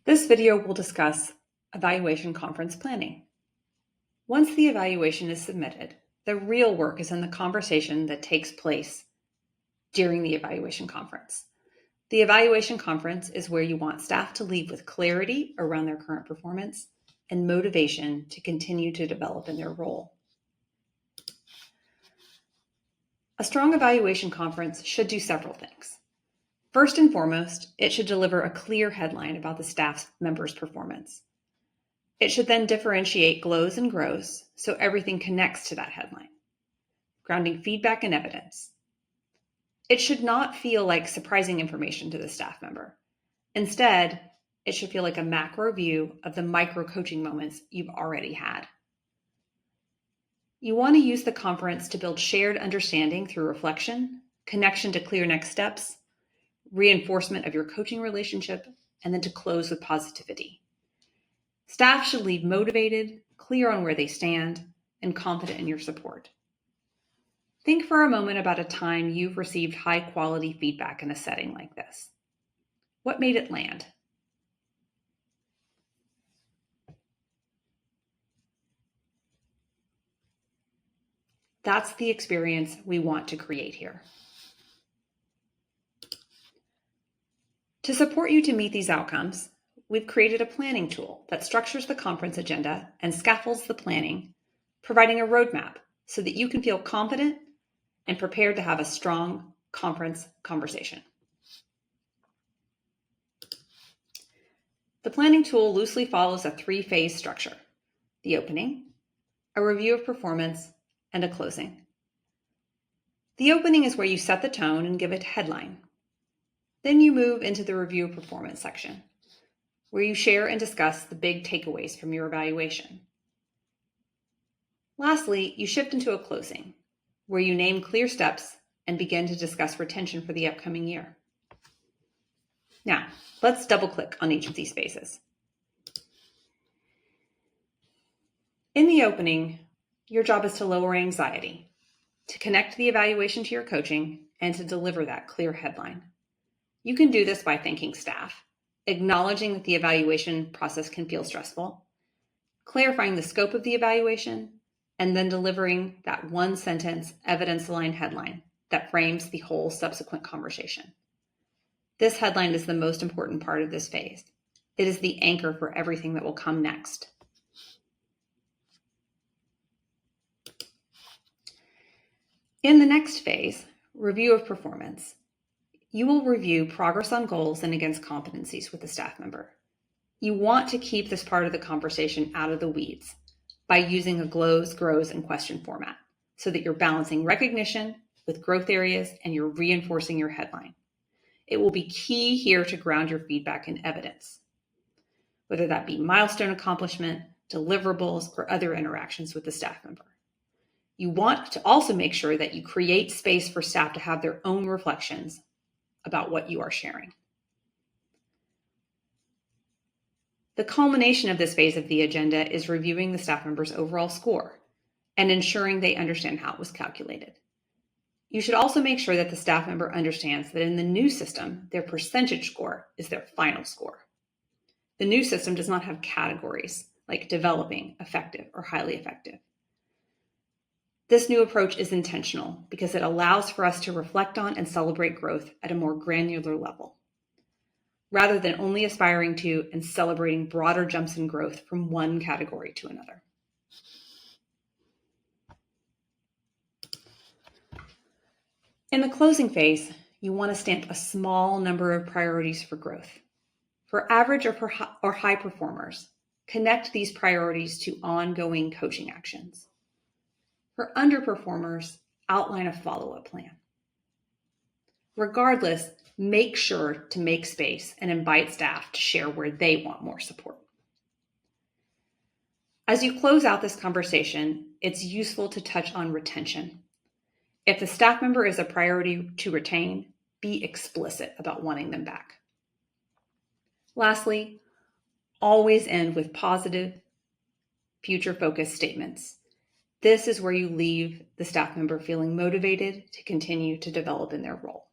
This video will discuss evaluation conference planning. Once the evaluation is submitted, the real work is in the conversation that takes place during the evaluation conference. The evaluation conference is where you want staff to leave with clarity around their current performance and motivation to continue to develop in their role. A strong evaluation conference should do several things. First and foremost, it should deliver a clear headline about the staff member's performance. It should then differentiate glows and grows so everything connects to that headline, grounding feedback and evidence. It should not feel like surprising information to the staff member. Instead, it should feel like a macro view of the micro coaching moments you've already had. You want to use the conference to build shared understanding through reflection, connection to clear next steps, reinforcement of your coaching relationship, and then to close with positivity. Staff should leave motivated, clear on where they stand, and confident in your support. Think for a moment about a time you've received high-quality feedback in a setting like this. What made it land? That's the experience we want to create here. To support you to meet these outcomes, we've created a planning tool that structures the conference agenda and scaffolds the planning, providing a roadmap so that you can feel confident and prepared to have a strong conference conversation. The planning tool loosely follows a three-phase structure: the opening, a review of performance, and a closing. The opening is where you set the tone and give a headline. Then you move into the review of performance section, where you share and discuss the big takeaways from your evaluation. Lastly, you shift into a closing, where you name clear steps and begin to discuss retention for the upcoming year. Now, let's double-click on each of these phases. In the opening, your job is to lower anxiety, to connect the evaluation to your coaching, and to deliver that clear headline. You can do this by thanking staff, acknowledging that the evaluation process can feel stressful, clarifying the scope of the evaluation, and then delivering that one-sentence, evidence-aligned headline that frames the whole subsequent conversation. This headline is the most important part of this phase. It is the anchor for everything that will come next. In the next phase, review of performance, you will review progress on goals and against competencies with the staff member. You want to keep this part of the conversation out of the weeds by using a glows, grows, and question format so that you're balancing recognition with growth areas and you're reinforcing your headline. It will be key here to ground your feedback in evidence, whether that be milestone accomplishment, deliverables, or other interactions with the staff member. You want to also make sure that you create space for staff to have their own reflections about what you are sharing. The culmination of this phase of the agenda is reviewing the staff member's overall score and ensuring they understand how it was calculated. You should also make sure that the staff member understands that in the new system, their percentage score is their final score. The new system does not have categories like developing, effective, or highly effective. This new approach is intentional because it allows for us to reflect on and celebrate growth at a more granular level, rather than only aspiring to and celebrating broader jumps in growth from one category to another. In the closing phase, you want to stamp a small number of priorities for growth. For average or high performers, connect these priorities to ongoing coaching actions. For underperformers, outline a follow-up plan. Regardless, make sure to make space and invite staff to share where they want more support. As you close out this conversation, it's useful to touch on retention. If the staff member is a priority to retain, be explicit about wanting them back. Lastly, always end with positive, future-focused statements. This is where you leave the staff member feeling motivated to continue to develop in their role.